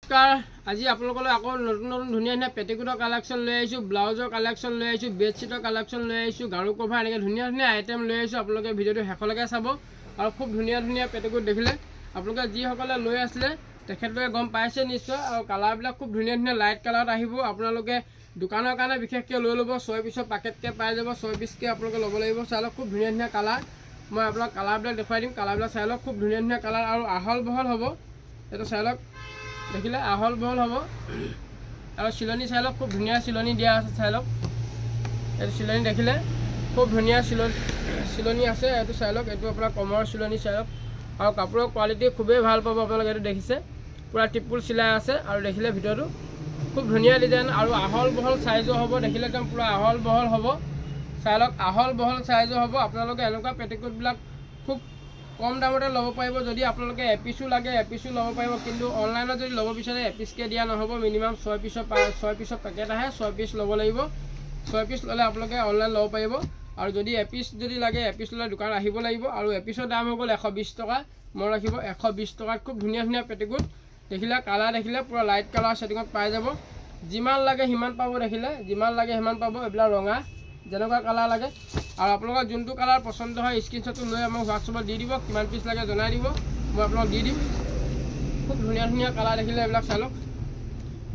নমস্কাৰ আজি আপোনালোকলৈ আকৌ নতুন নতুন ধুনীয়া ধুনীয়া পেটিকোটৰ কালেকশ্যন লৈ আহিছোঁ ব্লাউজৰ কালেকশ্যন লৈ আহিছোঁ বেডশ্বীটৰ কালেকশ্যন লৈ আহিছোঁ গাৰু কভাৰ এনেকৈ ধুনীয়া ধুনীয়া আইটেম লৈ আহিছোঁ আপোনালোকে ভিডিঅ'টো শেষলৈকে চাব আৰু খুব ধুনীয়া ধুনীয়া পেটিকোট দেখিলে আপোনালোকে যিসকলে লৈ আছিলে তেখেতলোকে গম পাইছে নিশ্চয় আৰু কালাৰবিলাক খুব ধুনীয়া ধুনীয়া লাইট কালাৰত আহিব আপোনালোকে দোকানৰ কাৰণে বিশেষকৈ লৈ ল'ব 6 পিছৰ পেকেটকৈ পাই যাব 6 পিছকৈ আপোনালোকে ল'ব লাগিব চাই লওক খুব ধুনীয়া ধুনীয়া কালাৰ মই আপোনাক কালাৰবিলাক দেখুৱাই দিম কালাৰবিলাক চাই লওক খুব ধুনীয়া ধুনীয়া কালাৰ আৰু আহল বহল হ'ব এইটো চাই লওক দেখিলে আহল বহল হ'ব আৰু চিলনি চাই লওক খুব ধুনীয়া চিলনি দিয়া আছে চাই লওক এইটো চিলনি দেখিলে খুব ধুনীয়া চিলনি আছে এইটো চাই লওক এইটো আপোনাৰ কমৰ চিলনি চাই লওক আৰু কাপোৰৰ কোৱালিটি খুবেই ভাল পাব আপোনালোকে এইটো দেখিছে পুৰা টিপুল চিলাই আছে আৰু দেখিলে ভিতৰটো খুব ধুনীয়া ডিজাইন আৰু আহল বহল সাইজো হ'ব দেখিলে একদম পুৰা আহল বহল হ'ব চাই লওক আহল বহল সাইজো হ'ব আপোনালোকে এনেকুৱা পেটিকোটবিলাক খুব কম দামতে ল'ব পাৰিব যদি আপোনালোকে এপিছো লাগে এপিছো ল'ব পাৰিব কিন্তু অনলাইনত যদি ল'ব বিচাৰে এপিছকৈ দিয়া নহ'ব মিনিমাম 6 পিছৰ পেকেট আহে 6 পিছ ল'ব লাগিব 6 পিছ ল'লে আপোনালোকে অনলাইন ল'ব পাৰিব আৰু যদি এপিছ যদি লাগে এপিছ ল'লে দোকান আহিব লাগিব আৰু এপিছৰ দাম হৈ গ'ল 120 টকা মন ৰাখিব 120 টকাত খুব ধুনীয়া ধুনীয়া পেটিকোট দেখিলে কালাৰ দেখিলে পুৰা লাইট কালাৰ ছেটিঙত পাই যাব যিমান লাগে সিমান পাব দেখিলে যিমান লাগে সিমান পাব এইবিলাক ৰঙা যেনেকুৱা কালাৰ লাগে আৰু আপোনালোকৰ যোনটো কালাৰ পছন্দ হয় স্ক্ৰীনশ্বটটো লৈ আমাক হোৱাটছআপত দি দিব কিমান পিছ লাগে জনাই দিব মই আপোনাক দি দিম খুব ধুনীয়া ধুনীয়া কালাৰ দেখিলে এইবিলাক চাই লওক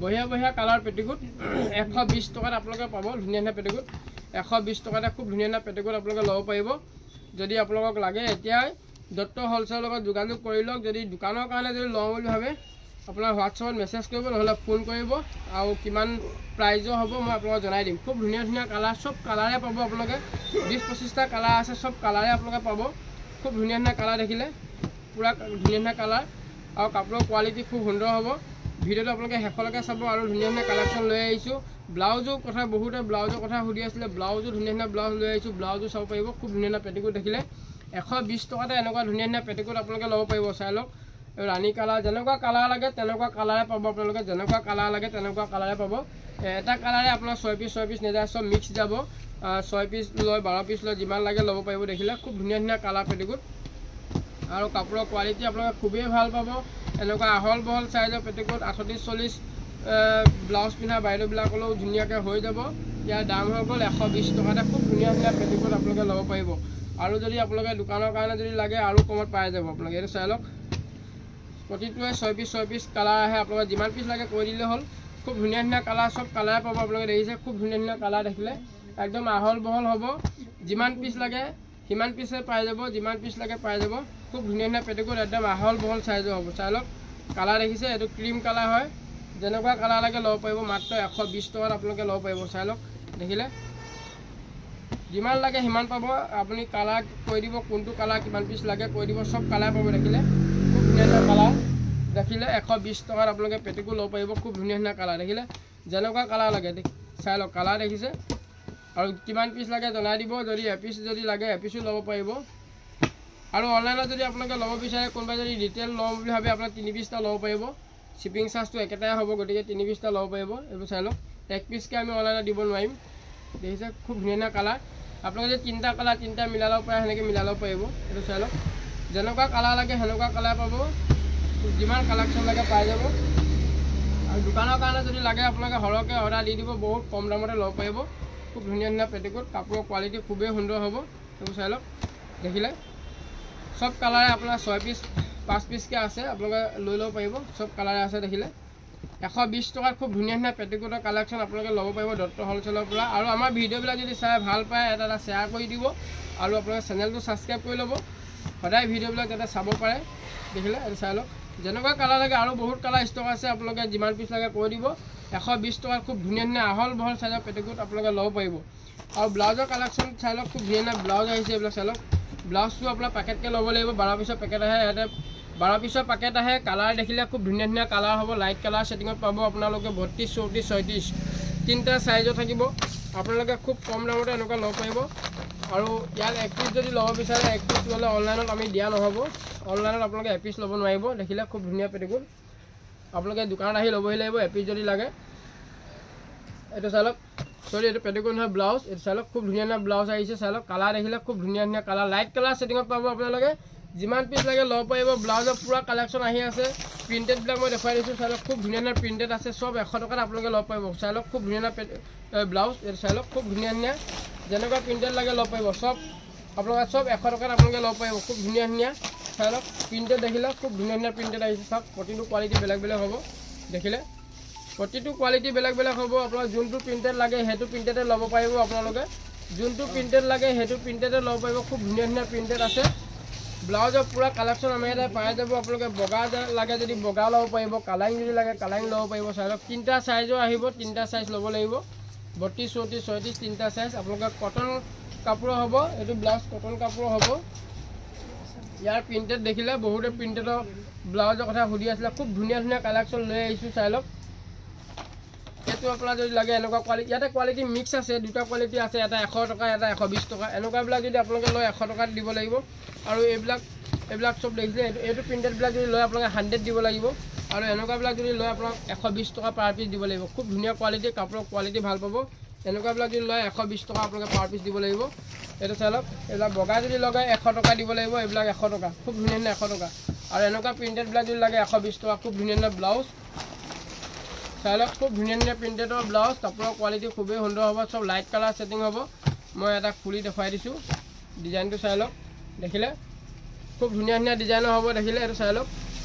বঢ়িয়া বঢ়িয়া কালাৰ পেটিকোট 120 টকাত আপোনালোকে পাব ধুনীয়া ধুনীয়া পেটিকোট 120 টকাতে খুব ধুনীয়া ধুনীয়া পেটিকোট আপোনালোকে ল'ব পাৰিব যদি আপোনালোকক লাগে এতিয়াই দত্ত হ'লচেলৰ লগত যোগাযোগ কৰি লওক যদি দোকানৰ কাৰণে যদি লওঁ বুলি ভাবে আপোনাৰ হোৱাটছআপত মেছেজ কৰিব নহ'লে ফোন কৰিব আৰু কিমান প্ৰাইজো হ'ব মই আপোনালোকক জনাই দিম খুব ধুনীয়া ধুনীয়া কালাৰ চব কালাৰে পাব আপোনালোকে 20-25টা কালাৰ আছে চব কালাৰে আপোনালোকে পাব খুব ধুনীয়া ধুনীয়া কালাৰ দেখিলে পুৰা ধুনীয়া ধুনীয়া কালাৰ আৰু কাপোৰৰ কোৱালিটি খুব সুন্দৰ হ'ব ভিডিঅ'টো আপোনালোকে শেষলৈকে চাব আৰু ধুনীয়া ধুনীয়া কালেকশ্যন লৈ আহিছোঁ ব্লাউজৰ কথা বহুতে ব্লাউজৰ কথা সুধি আছিলে ব্লাউজো ধুনীয়া ধুনীয়া ব্লাউজ লৈ আহিছোঁ ব্লাউজো চাব পাৰিব খুব ধুনীয়া ধুনীয়া পেটিকোট দেখিলে 120 টকাতে এনেকুৱা ধুনীয়া ধুনীয়া পেটিকোট আপোনালোকে ল'ব পাৰিব চাই লওক ৰাণী কালাৰ যেনেকুৱা কালাৰ লাগে তেনেকুৱা কালাৰে পাব আপোনালোকে যেনেকুৱা কালাৰ লাগে তেনেকুৱা কালাৰে পাব এটা কালাৰে আপোনাৰ 6 পিছ নেযায় চব মিক্স যাব 6 পিছ লৈ 12 পিছ লৈ যিমান লাগে ল'ব পাৰিব দেখিলে খুব ধুনীয়া ধুনীয়া কালাৰ পেটিকোট আৰু কাপোৰৰ কোৱালিটি আপোনালোকে খুবেই ভাল পাব এনেকুৱা আহল বহল চাইজৰ পেটিকোট 38-40 ব্লাউজ পিন্ধা বাইদেউবিলাকলৈও ধুনীয়াকৈ হৈ যাব ইয়াৰ দাম হৈ গ'ল 120 টকাতে খুব ধুনীয়া ধুনীয়া পেটিকোট আপোনালোকে ল'ব পাৰিব আৰু যদি আপোনালোকে দোকানৰ কাৰণে যদি লাগে আৰু কমত পাই যাব আপোনালোকে এইটো চাই লওক প্ৰতিটোৱে 6 পিছ কালাৰ আহে আপোনালোকে যিমান পিছ লাগে কৈ দিলে হ'ল খুব ধুনীয়া ধুনীয়া কালাৰ চব কালাৰে পাব আপোনালোকে দেখিছে খুব ধুনীয়া ধুনীয়া কালাৰ দেখিলে একদম আহল বহল হ'ব যিমান পিছ লাগে সিমান পিছে পাই যাব যিমান পিছ লাগে পাই যাব খুব ধুনীয়া ধুনীয়া পেটিকোট একদম আহল বহল চাইজৰ হ'ব চাই লওক কালাৰ দেখিছে এইটো ক্ৰীম কালাৰ হয় যেনেকুৱা কালাৰ লাগে ল'ব পাৰিব মাত্ৰ 120 টকাত আপোনালোকে ল'ব পাৰিব চাই লওক দেখিলে যিমান লাগে সিমান পাব আপুনি কালাৰ কৈ দিব কোনটো কালাৰ কিমান পিছ লাগে কৈ দিব চব কালাৰ পাব দেখিলে খুব ধুনীয়া ধুনীয়া কালাৰ দেখিলে 120 টকাত আপোনালোকে পেটিকোট ল'ব পাৰিব খুব ধুনীয়া ধুনীয়া কালাৰ দেখিলে যেনেকুৱা কালাৰ লাগে চাই লওক কালাৰ দেখিছে আৰু কিমান পিছ লাগে জনাই দিব যদি এপিছ যদি লাগে এপিছো ল'ব পাৰিব আৰু অনলাইনত যদি আপোনালোকে ল'ব বিচাৰে কোনোবাই যদি ৰিটেইল ল'ম বুলি ভাবে আপোনাৰ 3-20টা ল'ব পাৰিব শ্বিপিং চাৰ্জটো একেটাই হ'ব গতিকে 3-20টা ল'ব পাৰিব এইবোৰ চাই লওক এক পিছকৈ আমি অনলাইনত দিব নোৱাৰিম দেখিছে খুব ধুনীয়া ধুনীয়া কালাৰ আপোনালোকে যদি 3টা কালাৰ 3টা মিলাই ল'ব পাৰে সেনেকৈ মিলাই ল'ব পাৰিব এইটো চাই লওক যেনেকুৱা কালাৰ লাগে সেনেকুৱা কালাৰ পাব যিমান কালেকশ্যন লাগে পাই যাব আৰু দোকানৰ কাৰণে যদি লাগে আপোনালোকে সৰহকৈ অৰ্ডাৰ দি দিব বহুত কম দামতে ল'ব পাৰিব খুব ধুনীয়া ধুনীয়া পেটিকোট কাপোৰৰ কোৱালিটি খুবেই সুন্দৰ হ'ব এইবোৰ চাই লওক দেখিলে চব কালাৰে আপোনাৰ 6 পিছ 5 পিছকৈ আছে আপোনালোকে লৈ ল'ব পাৰিব চব কালাৰে আছে দেখিলে 120 টকাত খুব ধুনীয়া ধুনীয়া পেটিকোটৰ কালেকশ্যন আপোনালোকে ল'ব পাৰিব দত্ত হ'লচেলৰ পৰা আৰু আমাৰ ভিডিঅ'বিলাক যদি চাই ভাল পায় এটা শ্বেয়াৰ কৰি দিব আৰু আপোনালোকে চেনেলটো ছাবস্ক্ৰাইব কৰি ল'ব সদায় ভিডিঅ'বিলাক যাতে চাব পাৰে দেখিলে এইটো চাই লওক যেনেকুৱা কালাৰ লাগে আৰু বহুত কালাৰ ষ্টক আছে আপোনালোকে যিমান পিছ লাগে কৈ দিব 120 টকাত খুব ধুনীয়া ধুনীয়া আহল বহল চাইজৰ পেটিকোট আপোনালোকে ল'ব পাৰিব আৰু ব্লাউজৰ কালেকশ্যন চাই লওক খুব ধুনীয়া ধুনীয়া ব্লাউজ আহিছে এইবিলাক চাই লওক ব্লাউজটো আপোনাৰ পেকেটকৈ ল'ব লাগিব 12 পিছৰ পেকেট আহে ইয়াতে 12 পিছৰ পেকেট আহে কালাৰ দেখিলে খুব ধুনীয়া ধুনীয়া কালাৰ হ'ব লাইট কালাৰ ছেটিঙত পাব আপোনালোকে 32, 34, 36 তিনিটা চাইজৰ থাকিব আপোনালোকে খুব কম দামতে এনেকুৱা ল'ব পাৰিব আৰু ইয়াত 1 পিছ যদি ল'ব বিচাৰে 1 পিছ ল'লে অনলাইনত আমি দিয়া নহ'ব অনলাইনত আপোনালোকে এপিছ ল'ব নোৱাৰিব দেখিলে খুব ধুনীয়া পেটিকোট আপোনালোকে দোকানত আহি ল'বহি লাগিব এপিছ যদি লাগে এইটো চাই লওক সৰি এইটো পেটিকোট নহয় ব্লাউজ এইটো চাই লওক খুব ধুনীয়া ধুনীয়া ব্লাউজ আহিছে চাই লওক কালাৰ দেখিলে খুব ধুনীয়া ধুনীয়া কালাৰ লাইট কালাৰ ছেটিঙত পাব আপোনালোকে যিমান পিছ লাগে ল'ব পাৰিব ব্লাউজৰ পুৰা কালেকশ্যন আহি আছে প্ৰিণ্টেডবিলাক মই দেখুৱাই দিছোঁ চাই লওক খুব ধুনীয়া ধুনীয়া প্ৰিণ্টেড আছে চব 100 টকাত আপোনালোকে ল'ব পাৰিব চাই লওক খুব ধুনীয়া ব্লাউজ এইটো চাই লওক খুব ধুনীয়া ধুনীয়া যেনেকুৱা প্ৰিণ্টেড লাগে ল'ব পাৰিব চব আপোনালোকে চব 100 টকাত আপোনালোকে ল'ব পাৰিব খুব ধুনীয়া ধুনীয়া চাই লওক প্ৰিণ্টেড দেখিলে খুব ধুনীয়া ধুনীয়া প্ৰিণ্টেড আহিছে চাওক প্ৰতিটো কোৱালিটি বেলেগ বেলেগ হ'ব দেখিলে প্ৰতিটো কোৱালিটি বেলেগ বেলেগ হ'ব আপোনাক যোনটো প্ৰিণ্টেড লাগে সেইটো প্ৰিণ্টেডে ল'ব পাৰিব আপোনালোকে যোনটো প্ৰিণ্টেড লাগে সেইটো প্ৰিণ্টেডে ল'ব পাৰিব খুব ধুনীয়া ধুনীয়া প্ৰিণ্টেড আছে ব্লাউজৰ পুৰা কালেকশ্যন আমাৰ ইয়াতে পাই যাব আপোনালোকে বগা লাগে যদি বগা ল'ব পাৰিব কালাৰিং যদি লাগে কালাৰিং ল'ব পাৰিব চাই লওক তিনিটা চাইজৰ আহিব তিনিটা চাইজ ল'ব লাগিব 32 34 36 তিনিটা চাইজ আপোনালোকে কটন কাপোৰৰ হ'ব এইটো ব্লাউজ কটন কাপোৰৰ হ'ব ইয়াৰ প্ৰিণ্টেড দেখিলে বহুতে প্ৰিণ্টেডৰ ব্লাউজৰ কথা সুধি আছিলে খুব ধুনীয়া ধুনীয়া কালেকশ্যন লৈ আহিছোঁ চাই লওক এইটো আপোনাৰ যদি লাগে এনেকুৱা কোৱালিটি ইয়াতে কোৱালিটি মিক্স আছে দুটা কোৱালিটি আছে এটা 100 টকা এটা 120 টকা এনেকুৱাবিলাক যদি আপোনালোকে লয় 100 টকাত দিব লাগিব আৰু এইবিলাক চব দেখিলে এইটো প্ৰিণ্টেডবিলাক যদি লয় আপোনালোকে 100 দিব লাগিব আৰু এনেকুৱাবিলাক যদি লয় আপোনাক 120 টকা পাৰ পিচ দিব লাগিব খুব ধুনীয়া কোৱালিটি কাপোৰৰ কোৱালিটি ভাল পাব এনেকুৱাবিলাক যদি লয় 120 টকা আপোনালোকে পাৰ পিচ দিব লাগিব এইটো চাই লওক এইবিলাক বগা যদি লগায় 100 টকা দিব লাগিব এইবিলাক 100 টকা খুব ধুনীয়া ধুনীয়া 100 টকা আৰু এনেকুৱা প্ৰিণ্টেডবিলাক যদি লাগে 120 টকা খুব ধুনীয়া ধুনীয়া ব্লাউজ চাই লওক খুব ধুনীয়া ধুনীয়া প্ৰিণ্টেডৰ ব্লাউজ কাপোৰৰ কোৱালিটি খুবেই সুন্দৰ হ'ব চব লাইট কালাৰ ছেটিং হ'ব মই এটা খুলি দেখুৱাই দিছোঁ ডিজাইনটো চাই লওক দেখিলে খুব ধুনীয়া ধুনীয়া ডিজাইনৰ হ'ব দেখিলে এইটো চাই লওক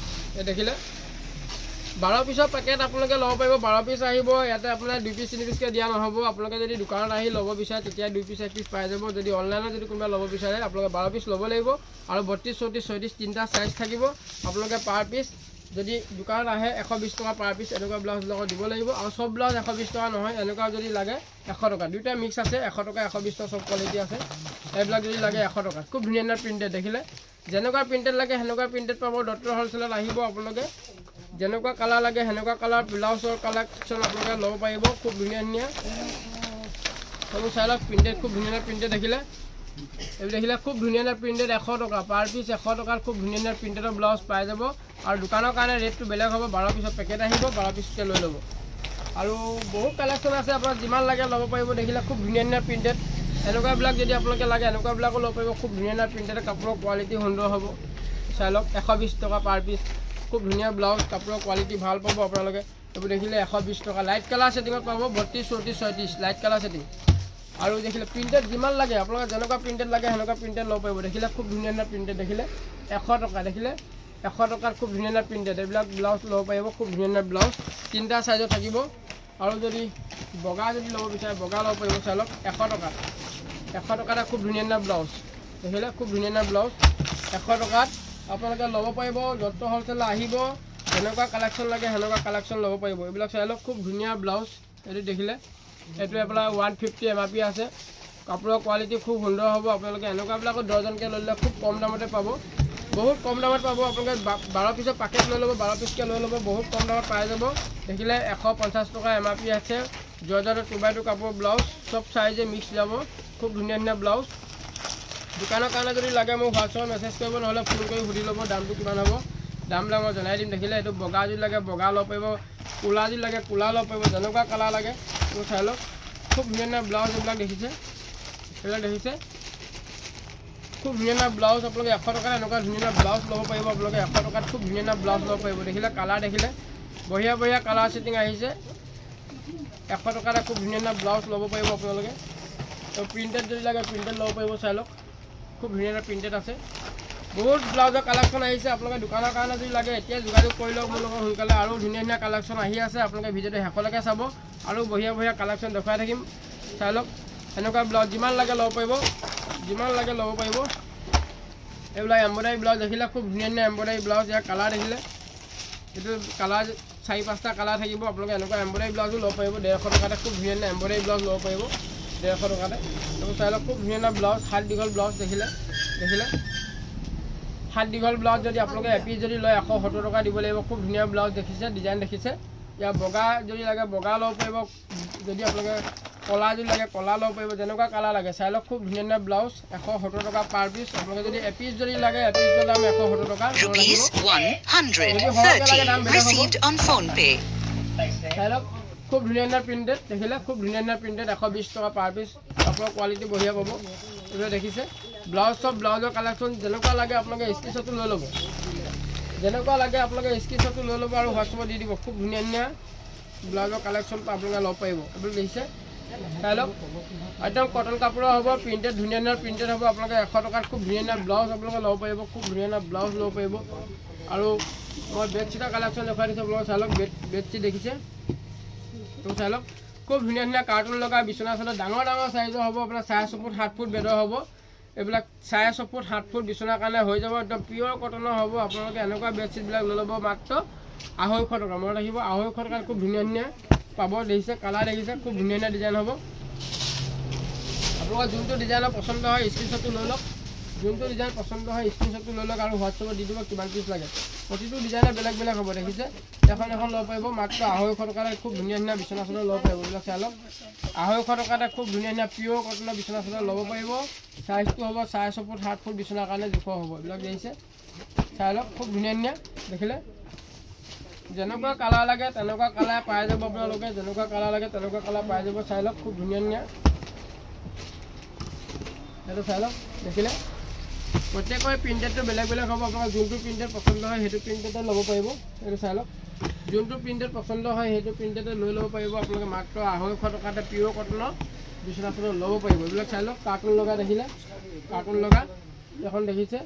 এই দেখিলে 12 পিছৰ পেকেট আপোনালোকে ল'ব পাৰিব 12 পিছ আহিব ইয়াতে আপোনাৰ 2 পিছ 3 পিছকৈ দিয়া নহ'ব আপোনালোকে যদি দোকানত আহি ল'ব বিচাৰে তেতিয়া 2 পিছ 1 পিছ পাই যাব যদি অনলাইনত যদি কোনোবা ল'ব বিচাৰে আপোনালোকে 12 পিছ ল'ব লাগিব আৰু 32 34 36 তিনিটা চাইজ থাকিব আপোনালোকে পাৰ পিছ যদি দোকানত আহে 120 টকা পাৰ পিছ এনেকুৱা ব্লাউজ লগত দিব লাগিব আৰু সব ব্লাউজ 120 টকা নহয় এনেকুৱা যদি লাগে 100 টকা দুটা মিক্স আছে 100 টকা 120 টকা সব কোৱালিটি আছে এইবিলাক যদি লাগে 100 টকা খুব ধুনীয়া ধুনীয়া প্ৰিণ্টেড দেখিলে যেনেকুৱা প্ৰিণ্টেড লাগে সেনেকুৱা প্ৰিণ্টেড পাব ডক্টৰ হ'লচেলত আহিব আপোনালোকে যেনেকুৱা কালাৰ লাগে সেনেকুৱা কালাৰ ব্লাউজৰ কালেকশ্যন আপোনালোকে ল'ব পাৰিব খুব ধুনীয়া ধুনীয়া সব চাই লওক প্ৰিণ্টেড খুব ধুনীয়া প্ৰিণ্টেড দেখিলে এই দেখিলে খুব ধুনীয়া প্ৰিণ্টেড 100 টকা পাৰ পিছ 100 টকাৰ খুব ধুনীয়া প্ৰিণ্টেডৰ ব্লাউজ পাই যাব আৰু দোকানৰ কাৰণে ৰেটটো বেলেগ হ'ব 12 পিছৰ পেকেট আহিব 12 পিছকৈ লৈ ল'ব আৰু বহুত কালেকশ্যন আছে আপোনাক যিমান লাগে ল'ব পাৰিব দেখিলে খুব ধুনীয়া ধুনীয়া প্ৰিণ্টেড এনেকুৱাবিলাক যদি আপোনালোকে লাগে এনেকুৱাবিলাকো ল'ব পাৰিব খুব ধুনীয়া ধুনীয়া প্ৰিণ্টেড কাপোৰৰ কোৱালিটি সুন্দৰ হ'ব চাই লওক 120 টকা পাৰ পিছ খুব ধুনীয়া ব্লাউজ কাপোৰৰ কোৱালিটি ভাল পাব আপোনালোকে এইবোৰ দেখিলে 120 টকা লাইট কালাৰ ছেটিঙত পাব 32 34 36 লাইট কালাৰ ছেটিং আৰু দেখিলে প্ৰিণ্টেড যিমান লাগে আপোনালোকে যেনেকুৱা প্ৰিণ্টেড লাগে সেনেকুৱা প্ৰিণ্টেড ল'ব পাৰিব দেখিলে খুব ধুনীয়া ধুনীয়া প্ৰিণ্টেড দেখিলে 100 টকা দেখিলে 100 টকাত খুব ধুনীয়া ধুনীয়া প্ৰিণ্টেড এইবিলাক ব্লাউজ ল'ব পাৰিব খুব ধুনীয়া ধুনীয়া ব্লাউজ তিনিটা চাইজত থাকিব আৰু যদি বগা যদি ল'ব বিচাৰে বগা ল'ব পাৰিব চাই লওক 100 টকাত খুব ধুনীয়া ধুনীয়া ব্লাউজ দেখিলে খুব ধুনীয়া ধুনীয়া ব্লাউজ 100 টকাত আপোনালোকে ল'ব পাৰিব ডক্টৰ হ'লচেলত আহিব যেনেকুৱা কালেকশ্যন লাগে সেনেকুৱা কালেকশ্যন ল'ব পাৰিব এইবিলাক চাই লওক খুব ধুনীয়া ব্লাউজ এইটো দেখিলে এইটো আপোনাৰ 150 MRP আছে কাপোৰৰ কোৱালিটি খুব সুন্দৰ হ'ব আপোনালোকে এনেকুৱাবিলাকো ডজনকৈ লৈ ল'লে খুব কম দামতে পাব বহুত কম দামত পাব আপোনালোকে 12 পিছৰ পেকেট লৈ ল'ব 12 পিছকৈ লৈ ল'ব বহুত কম দামত পাই যাব দেখিলে 150 টকা MRP আছে জৰ্জেটৰ 2x2 কাপোৰ ব্লাউজ চব চাইজে মিক্স যাব খুব ধুনীয়া ধুনীয়া ব্লাউজ দোকানৰ কাৰণে যদি লাগে মোক হোৱাটছআপত মেছেজ কৰিব নহ'লে ফোন কৰি সুধি ল'ব দামটো কিমান হ'ব দামবিলাক মই জনাই দিম দেখিলে এইটো বগা যদি লাগে বগা ল'ব পাৰিব ক'লা যদি লাগে ক'লা ল'ব পাৰিব যেনেকুৱা কালাৰ লাগে এইটো চাই লওক খুব ধুনীয়া ধুনীয়া ব্লাউজ এইবিলাক দেখিছে এইবিলাক দেখিছে খুব ধুনীয়া ধুনীয়া ব্লাউজ আপোনালোকে 100 টকাত এনেকুৱা ধুনীয়া ধুনীয়া ব্লাউজ ল'ব পাৰিব আপোনালোকে 100 টকাত খুব ধুনীয়া ধুনীয়া ব্লাউজ ল'ব পাৰিব দেখিলে কালাৰ দেখিলে বঢ়িয়া বঢ়িয়া কালাৰ ছেটিং আহিছে 100 টকাত খুব ধুনীয়া ধুনীয়া ব্লাউজ ল'ব পাৰিব আপোনালোকে তো প্ৰিণ্টেড যদি লাগে প্ৰিণ্টেড ল'ব পাৰিব চাই লওক খুব ধুনীয়া ধুনীয়া প্ৰিণ্টেড আছে বহুত ব্লাউজৰ কালেকশ্যন আহিছে আপোনালোকে দোকানৰ কাৰণে যদি লাগে এতিয়া যোগাযোগ কৰি লওক মোৰ লগত সোনকালে আৰু ধুনীয়া ধুনীয়া কালেকশ্যন আহি আছে আপোনালোকে ভিডিঅ'টো শেষলৈকে চাব আৰু বঢ়িয়া বঢ়িয়া কালেকশ্যন দেখুৱাই থাকিম চাই লওক এনেকুৱা ব্লাউজ যিমান লাগে ল'ব পাৰিব এইবিলাক এম্ব্ৰইডাৰী ব্লাউজ দেখিলে খুব ধুনীয়া ধুনীয়া এম্ব্ৰইডাৰী ব্লাউজ ইয়াৰ কালাৰ দেখিলে এইটো কালাৰ 4-5টা কালাৰ থাকিব আপোনালোকে এনেকুৱা এম্ব্ৰইডাৰী ব্লাউজো ল'ব পাৰিব 150 টকাতে খুব ধুনীয়া ধুনীয়া এম্ব্ৰইডাৰী ব্লাউজ ল'ব পাৰিব 150 টকাতে এইবোৰ চাই লওক খুব ধুনীয়া ধুনীয়া ব্লাউজ হাত দীঘল ব্লাউজ দেখিলে হাত দীঘল ব্লাউজ যদি আপোনালোকে এপিচ যদি লয় 170 টকা দিব লাগিব খুব ধুনীয়া ব্লাউজ দেখিছে ডিজাইন দেখিছে ইয়াৰ বগা যদি লাগে বগা ল'ব পাৰিব যদি আপোনালোকে কলা যদি লাগে কলা ল'ব পাৰিব যেনেকুৱা কালাৰ লাগে চাই লওক খুব ধুনীয়া ধুনীয়া ব্লাউজ 170 টকা পাৰ পিচ আপোনালোকে যদি এপিচ যদি লাগে এপিচৰ দাম 170 টকা চাই লওক খুব ধুনীয়া ধুনীয়া প্ৰিণ্টেড দেখিলে খুব ধুনীয়া ধুনীয়া প্ৰিণ্টেড 120 টকা পাৰ পিচ কাপোৰৰ কোৱালিটি বঢ়িয়া পাব এইবিলাক দেখিছে ব্লাউজ সব ব্লাউজৰ কালেকশ্যন যেনেকুৱা লাগে আপোনালোকে স্ক্ৰীনশ্বটটো লৈ ল'ব যেনেকুৱা লাগে আপোনালোকে স্ক্ৰীনশ্বটটো লৈ ল'ব আৰু হোৱাটছআপত দি দিব খুব ধুনীয়া ধুনীয়া ব্লাউজৰ কালেকশ্যন আপোনালোকে ল'ব পাৰিব আপুনি দেখিছে চাই লওক একদম কটন কাপোৰৰ হ'ব প্ৰিণ্টেড ধুনীয়া ধুনীয়া প্ৰিণ্টেড হ'ব আপোনালোকে 100 টকাত খুব ধুনীয়া ধুনীয়া ব্লাউজ আপোনালোকে ল'ব পাৰিব খুব ধুনীয়া ধুনীয়া ব্লাউজ ল'ব পাৰিব আৰু মই বেডশ্বীটৰ কালেকশ্যন দেখুৱাই দিছোঁ আপোনালোকে চাই লওক বেডশ্বীট দেখিছে তো চাই লওক খুব ধুনীয়া ধুনীয়া কাৰ্টুন লগা বিচনা চাদৰ ডাঙৰ ডাঙৰ সাইজৰ হ'ব আপোনাৰ 6 ফুট 7 ফুট বেডৰ হ'ব এইবিলাক 6 ফুট 7 ফুট বিচনাৰ কাৰণে হৈ যাব একদম পিয়ৰ কটনৰ হ'ব আপোনালোকে এনেকুৱা বেডশ্বীটবিলাক লৈ ল'ব মাত্ৰ 250 টকা মনত ৰাখিব 250 টকাত খুব ধুনীয়া ধুনীয়া পাব দেখিছে কালাৰ দেখিছে খুব ধুনীয়া ধুনীয়া ডিজাইন হ'ব আপোনালোকৰ যোনটো ডিজাইনৰ পচন্দ হয় স্ক্ৰীনশ্বটটো লৈ লওক যোনটো ডিজাইন পচন্দ হয় স্ক্ৰীনশ্বটটো লৈ লওক আৰু হোৱাটছআপত দি দিব কিমান পিচ লাগে প্ৰতিটো ডিজাইনৰ বেলেগ বেলেগ হ'ব দেখিছে এখন এখন ল'ব পাৰিব মাত্ৰ 250 টকাত খুব ধুনীয়া ধুনীয়া বিচনা চাদৰ ল'ব পাৰিব এইবিলাক চাই লওক 250 টকাত খুব ধুনীয়া ধুনীয়া পিয়ৰ কটনৰ বিচনা চাদৰ ল'ব পাৰিব সাইজটো হ'ব 6 ফুট 7 ফুট বিচনাৰ কাৰণে জোখৰ হ'ব এইবিলাক দেখিছে চাই লওক খুব ধুনীয়া ধুনীয়া দেখিলে যেনেকুৱা কালাৰ লাগে তেনেকুৱা কালাৰ পাই যাব আপোনালোকে যেনেকুৱা কালাৰ লাগে তেনেকুৱা কালাৰ পাই যাব চাই লওক খুব ধুনীয়া ধুনীয়া এইটো চাই লওক দেখিলে প্ৰত্যেকৰে প্ৰিণ্টেডটো বেলেগ বেলেগ হ'ব আপোনালোকৰ যোনটো প্ৰিণ্টেড পচন্দ হয় সেইটো প্ৰিণ্টেডে ল'ব পাৰিব এইটো চাই লওক যোনটো প্ৰিণ্টেড পচন্দ হয় সেইটো প্ৰিণ্টেডে লৈ ল'ব পাৰিব আপোনালোকে মাত্ৰ 250 টকাতে পিয়ৰ কটনৰ বিচনা চাদৰ ল'ব পাৰিব এইবিলাক চাই লওক কাৰ্টুন লগা দেখিলে কাৰ্টুন লগা এখন দেখিছে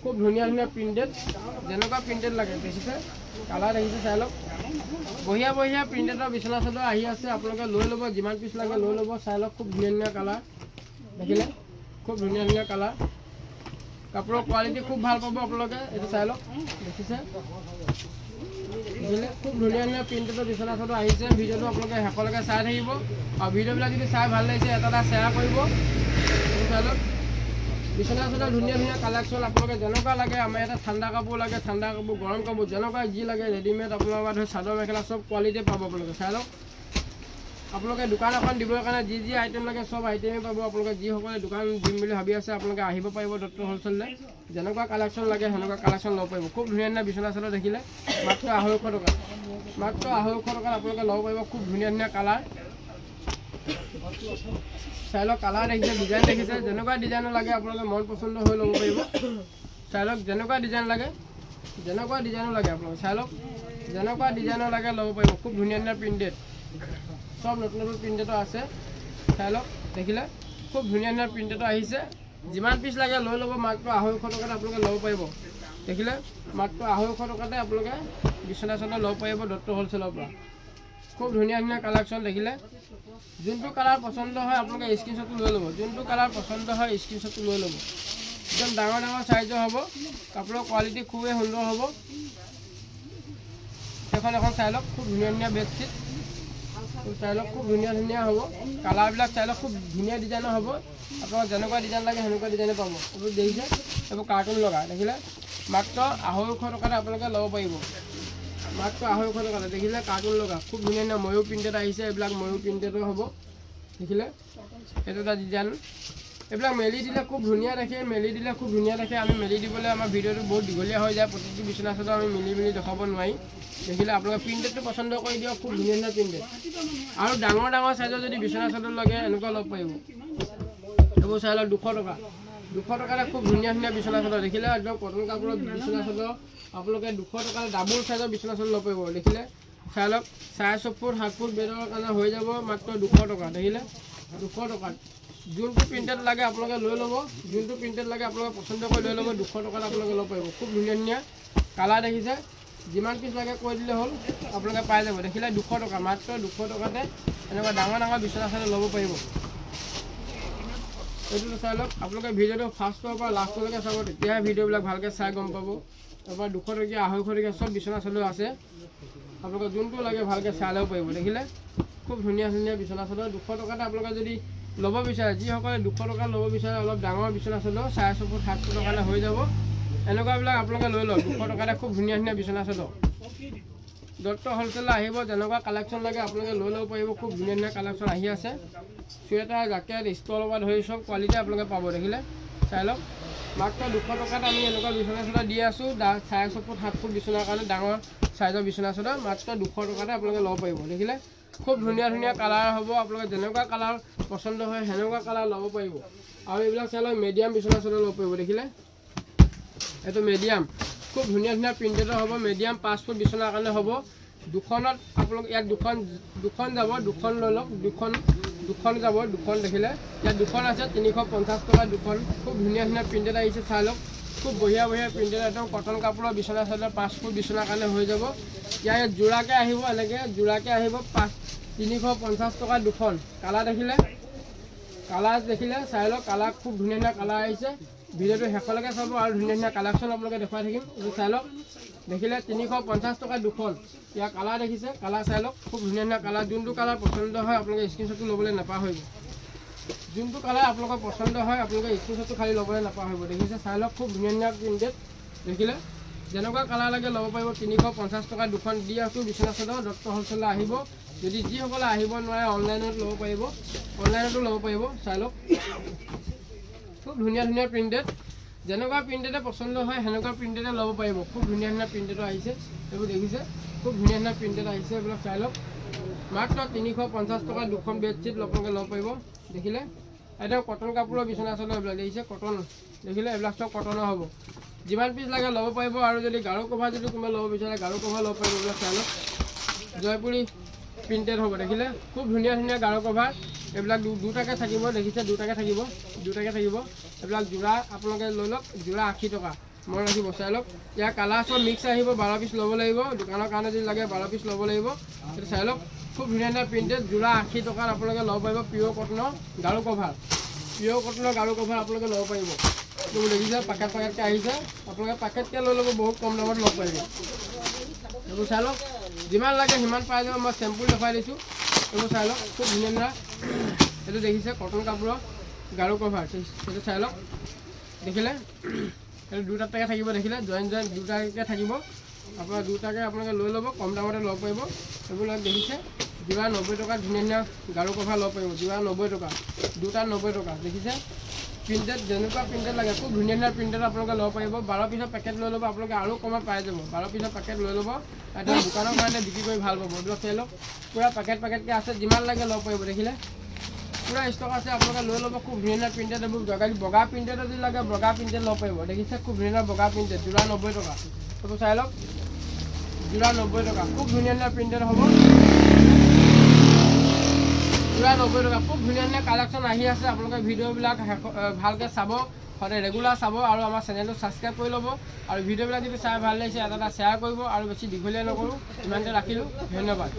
খুব ধুনীয়া ধুনীয়া প্ৰিণ্টেড যেনেকুৱা প্ৰিণ্টেড লাগে দেখিছে কালাৰ দেখিছে চাই লওক বঢ়িয়া বঢ়িয়া প্ৰিণ্টেডৰ বিচনা চাদৰ আহি আছে আপোনালোকে লৈ ল'ব যিমান পিচ লাগে লৈ ল'ব চাই লওক খুব ধুনীয়া ধুনীয়া কালাৰ দেখিলে খুব ধুনীয়া ধুনীয়া কালাৰ কাপোৰৰ কোৱালিটি খুব ভাল পাব আপোনালোকে এইটো চাই লওক দেখিছে দেখিলে খুব ধুনীয়া ধুনীয়া প্ৰিণ্টেডৰ বিচনা চাদৰ আহিছে ভিডিঅ'টো আপোনালোকে শেষলৈকে চাই থাকিব আৰু ভিডিঅ'বিলাক যদি চাই ভাল লাগিছে এটা শ্বেয়াৰ কৰিব এইটো চাই লওক বিচনা চাদৰ ধুনীয়া ধুনীয়া কালেকশ্যন আপোনালোকে যেনেকুৱা লাগে আমাৰ ইয়াতে ঠাণ্ডা কাপোৰ লাগে ঠাণ্ডা কাপোৰ গৰম কাপোৰ যেনেকুৱা যি লাগে ৰেডিমেড আপোনালোকৰ ধৰি চাদৰ মেখেলা চব কোৱালিটি পাব আপোনালোকে চাই লওক আপোনালোকে দোকান এখন দিবৰ কাৰণে যি যি আইটেম লাগে সব আইটেমেই পাব আপোনালোকে যিসকলে দোকান দিম বুলি ভাবি আছে আপোনালোকে আহিব পাৰিব ডক্টৰ হ'লচেললৈ যেনেকুৱা কালেকশ্যন লাগে সেনেকুৱা কালেকশ্যন ল'ব পাৰিব খুব ধুনীয়া ধুনীয়া বিচনা চাদৰ দেখিলে মাত্ৰ 250 টকা মাত্ৰ 250 টকাত আপোনালোকে ল'ব পাৰিব খুব ধুনীয়া ধুনীয়া কালাৰ চাই লওক কালাৰ দেখিছে ডিজাইন দেখিছে যেনেকুৱা ডিজাইনৰ লাগে আপোনালোকে মন পচন্দ হৈ ল'ব পাৰিব চাই লওক যেনেকুৱা ডিজাইন লাগে আপোনালোকে চাই লওক যেনেকুৱা ডিজাইনৰ লাগে ল'ব পাৰিব খুব ধুনীয়া ধুনীয়া প্ৰিণ্টেড সব নতুন নতুন প্ৰিণ্টেডৰ আছে চাই লওক দেখিলে খুব ধুনীয়া ধুনীয়া প্ৰিণ্টেডৰ আহিছে যিমান পিচ লাগে লৈ ল'ব মাত্ৰ 250 টকাত আপোনালোকে ল'ব পাৰিব দেখিলে মাত্ৰ 250 টকাতে আপোনালোকে বিচনা চাদৰ ল'ব পাৰিব ডক্টৰ হ'লচেলৰ পৰা খুব ধুনীয়া ধুনীয়া কালেকশ্যন দেখিলে যোনটো কালাৰ পচন্দ হয় আপোনালোকে স্ক্ৰীনশ্বটটো লৈ ল'ব যোনটো কালাৰ পচন্দ হয় স্ক্ৰীনশ্বটটো লৈ ল'ব একদম ডাঙৰ ডাঙৰ চাইজৰ হ'ব কাপোৰৰ কোৱালিটি খুবেই সুন্দৰ হ'ব এখন এখন চাই লওক খুব ধুনীয়া ধুনীয়া বেডশ্বীট চাই লওক খুব ধুনীয়া ধুনীয়া হ'ব কালাৰবিলাক চাই লওক খুব ধুনীয়া ডিজাইনৰ হ'ব আপোনালোকৰ যেনেকুৱা ডিজাইন লাগে সেনেকুৱা ডিজাইনে পাব এইবোৰ দেখিছে এইবোৰ কাৰ্টুন লগা দেখিলে মাত্ৰ 250 টকাতে আপোনালোকে ল'ব পাৰিব মাত্ৰ 250 টকাতে দেখিলে কাৰ্টুন লগা খুব ধুনীয়া ধুনীয়া ময়ূৰ প্ৰিণ্টেড আহিছে এইবিলাক ময়ূৰ প্ৰিণ্টেডৰ হ'ব দেখিলে এইটো এটা ডিজাইন এইবিলাক মেলি দিলে খুব ধুনীয়া দেখে আমি মেলি দিবলৈ আমাৰ ভিডিঅ'টো বহুত দীঘলীয়া হৈ যায় প্ৰতিটো বিচনা চাদৰ আমি মিলি দেখাব নোৱাৰি দেখিলে আপোনালোকে প্ৰিণ্টেডটো পচন্দ কৰি দিয়ক খুব ধুনীয়া ধুনীয়া প্ৰিণ্টেড আৰু ডাঙৰ ডাঙৰ চাইজৰ যদি বিচনা চাদৰ লাগে এনেকুৱা ল'ব পাৰিব এইবোৰ চাই লওক 200 টকাতে খুব ধুনীয়া ধুনীয়া বিচনা চাদৰ দেখিলে একদম কটন কাপোৰৰ বিচনা চাদৰ আপোনালোকে 200 টকাত ডাবল চাইজৰ বিচনা চাদৰ ল'ব পাৰিব দেখিলে চাই লওক 6 ফুট 7 ফুট বেডৰ কাৰণে হৈ যাব মাত্ৰ 200 টকা দেখিলে 200 টকাত যোনটো প্ৰিণ্টেড লাগে আপোনালোকে লৈ ল'ব যোনটো প্ৰিণ্টেড লাগে আপোনালোকে পচন্দ কৰি লৈ ল'ব 200 টকাত আপোনালোকে ল'ব পাৰিব খুব ধুনীয়া ধুনীয়া কালাৰ দেখিছে যিমান পিচ লাগে কৈ দিলে হ'ল আপোনালোকে পাই যাব দেখিলে 200 টকা মাত্ৰ 200 টকাতে এনেকুৱা ডাঙৰ ডাঙৰ বিচনা চাদৰ ল'ব পাৰিব এইটো চাই লওক আপোনালোকে ভিডিঅ'টো ফাৰ্ষ্টৰ পৰা লাষ্টলৈকে চাব তেতিয়াহে ভিডিঅ'বিলাক ভালকৈ চাই গম পাব তাৰপৰা 200 টকীয়া 250 টকীয়া চব বিচনা চাদৰ আছে আপোনালোকে যোনটো লাগে ভালকৈ চাই ল'ব পাৰিব দেখিলে খুব ধুনীয়া ধুনীয়া বিচনা চাদৰ 200 টকাতে আপোনালোকে যদি ল'ব বিচাৰে যিসকলে 200 টকা ল'ব বিচাৰে অলপ ডাঙৰ বিচনা চাদৰ 6 ফুট 7 ফুটৰ কাৰণে হৈ যাব এনেকুৱাবিলাক আপোনালোকে লৈ লওক 200 টকাতে খুব ধুনীয়া ধুনীয়া বিচনা চাদৰ ডক্টৰ হ'লচেললৈ আহিব যেনেকুৱা কালেকশ্যন লাগে আপোনালোকে লৈ ল'ব পাৰিব খুব ধুনীয়া ধুনীয়া কালেকশ্যন আহি আছে চুৱেটাৰ জাকেট ষ্টলৰ পৰা ধৰি চব কোৱালিটি আপোনালোকে পাব দেখিলে চাই লওক মাত্ৰ 200 টকাত আমি এনেকুৱা বিচনা চাদৰ দি আছোঁ 6 ফুট 7 ফুট বিচনাৰ কাৰণে ডাঙৰ চাইজৰ বিচনা চাদৰ মাত্ৰ 200 টকাতে আপোনালোকে ল'ব পাৰিব দেখিলে খুব ধুনীয়া ধুনীয়া কালাৰ হ'ব আপোনালোকে যেনেকুৱা কালাৰ পচন্দ হয় সেনেকুৱা কালাৰ ল'ব পাৰিব আৰু এইবিলাক চাই লওক মিডিয়াম বিচনা চাদৰ ল'ব পাৰিব দেখিলে এইটো মিডিয়াম খুব ধুনীয়া ধুনীয়া প্ৰিণ্টেডৰ হ'ব মিডিয়াম 5 ফুট বিচনাৰ কাৰণে হ'ব দুখনত আপোনালোক ইয়াত দুখন যাব দুখন লৈ লওক দুখন যাব দুখন দেখিলে ইয়াত দুখন আছে 350 টকা দুখন খুব ধুনীয়া ধুনীয়া প্ৰিণ্টেড আহিছে চাই লওক খুব বঢ়িয়া প্ৰিণ্টেড একদম কটন কাপোৰৰ বিচনা চাদৰ 5 ফুট বিচনাৰ কাৰণে হৈ যাব ইয়াত জোৰাকৈ আহিব এনেকৈ জোৰাকৈ আহিব 350 টকা দুখন কালাৰ দেখিলে চাই লওক কালাৰ খুব ধুনীয়া ধুনীয়া কালাৰ আহিছে ভিডিঅ'টো শেষলৈকে চাব আৰু ধুনীয়া ধুনীয়া কালেকশ্যন আপোনালোকে দেখুৱাই থাকিম এইটো চাই লওক দেখিলে 350 টকা দুখন ইয়াৰ কালাৰ দেখিছে কালাৰ চাই লওক খুব ধুনীয়া ধুনীয়া কালাৰ যোনটো কালাৰ পচন্দ হয় আপোনালোকে স্ক্ৰীনশ্বটটো ল'বলৈ নাপাহৰিব যোনটো কালাৰ আপোনালোকৰ পচন্দ হয় আপোনালোকে স্ক্ৰীনশ্বটটো খালি ল'বলৈ নাপাহৰিব দেখিছে চাই লওক খুব ধুনীয়া ধুনীয়া প্ৰিণ্টেড দেখিলে যেনেকুৱা কালাৰ লাগে ল'ব পাৰিব 350 টকা দুখন দি আছোঁ বিচনা চাদৰ দত্ত হ'লচেলাৰ আহিব যদি যিসকলে আহিব নোৱাৰে অনলাইনতো ল'ব পাৰিব চাই লওক খুব ধুনীয়া ধুনীয়া প্ৰিণ্টেড যেনেকুৱা প্ৰিণ্টেডে পচন্দ হয় সেনেকুৱা প্ৰিণ্টেডে ল'ব পাৰিব খুব ধুনীয়া ধুনীয়া প্ৰিণ্টেডো আহিছে এইবোৰ দেখিছে খুব ধুনীয়া ধুনীয়া প্ৰিণ্টেড আহিছে এইবিলাক চাই লওক মাত্ৰ 350 টকা দুখন বেডশ্বীট আপোনালোকে ল'ব পাৰিব দেখিলে একদম কটন কাপোৰৰ বিচনা চাদৰ এইবিলাক দেখিছে কটন দেখিলে এইবিলাক চব কটনৰ হ'ব যিমান পিচ লাগে ল'ব পাৰিব আৰু যদি গাৰু কভাৰ যদি কোনোবাই ল'ব বিচাৰে গাৰু কভাৰ ল'ব পাৰিব এইবিলাক চাই লওক জয়পুৰী প্ৰিণ্টেড হ'ব দেখিলে খুব ধুনীয়া ধুনীয়া গাৰু কভাৰ এইবিলাক দুটাকৈ থাকিব দেখিছে দুটাকৈ থাকিব এইবিলাক যোৰা আপোনালোকে লৈ লওক যোৰা 80 টকা মনত ৰাখিব চাই লওক ইয়াৰ কালাৰ চব মিক্স আহিব 12 পিচ ল'ব লাগিব দোকানৰ কাৰণে যদি লাগে 12 পিচ ল'ব লাগিব সেইটো চাই লওক খুব ধুনীয়া ধুনীয়া প্ৰিণ্টেড যোৰা 80 টকাত আপোনালোকে ল'ব পাৰিব পিয়'ৰ কটনৰ গাৰু কভাৰ আপোনালোকে ল'ব পাৰিব এইবোৰ দেখিছে পেকেটকৈ আহিছে আপোনালোকে পেকেটকৈ লৈ ল'ব বহুত কম দামত ল'ব পাৰিব এইবোৰ চাই লওক যিমান লাগে সিমান পাই যাব মই চেম্পুল দেখুৱাই দিছোঁ এইবোৰ চাই লওক খুব ধুনীয়া ধুনীয়া এইটো দেখিছে কটন কাপোৰৰ গাৰু কভাৰ সেইটো চাই লওক দেখিলে এইটো দুটাকৈ থাকিব দেখিলে জইন দুটাকৈ থাকিব আপোনাৰ দুটাকৈ আপোনালোকে লৈ ল'ব কম দামতে ল'ব পাৰিব এইবিলাক দেখিছে যোৰা 90 টকা ধুনীয়া ধুনীয়া গাৰু কভাৰ ল'ব পাৰিব যোৰা 90 টকা দুটা 90 টকা দেখিছে প্ৰিণ্টেড যেনেকুৱা প্ৰিণ্টেড লাগে খুব ধুনীয়া ধুনীয়া প্ৰিণ্টেড আপোনালোকে ল'ব পাৰিব 12 পিচৰ পেকেট লৈ ল'ব আপোনালোকে আৰু কমত পাই যাব 12 পিচৰ পেকেট লৈ ল'ব এটা দোকানৰ কাৰণে বিক্ৰী কৰি ভাল পাব এইবিলাক চাই লওক পূৰা পেকেটকৈ আছে যিমান লাগে ল'ব পাৰিব দেখিলে পূৰা ষ্টক আছে আপোনালোকে লৈ ল'ব খুব ধুনীয়া ধুনীয়া প্ৰিণ্টেড এইবোৰ বগা প্ৰিণ্টেড যদি লাগে বগা প্ৰিণ্টেড ল'ব পাৰিব দেখিছে খুব ধুনীয়া বগা প্ৰিণ্টেড যোৰা 90 টকা এইবোৰ চাই লওক যোৰা 90 টকা খুব ধুনীয়া ধুনীয়া প্ৰিণ্টেড হ'ব যোৰা 90 টকা খুব ধুনীয়া ধুনীয়া কালেকশ্যন আহি আছে আপোনালোকে ভিডিঅ'বিলাক ভালকৈ চাব সদায় ৰেগুলাৰ চাব আৰু আমাৰ চেনেলটো ছাবস্ক্ৰাইব কৰি ল'ব আৰু ভিডিঅ'বিলাক যদি চাই ভাল লাগিছে এটা শ্বেয়াৰ কৰিব আৰু বেছি দীঘলীয়া নকৰোঁ ইমানতে ৰাখিলোঁ ধন্যবাদ।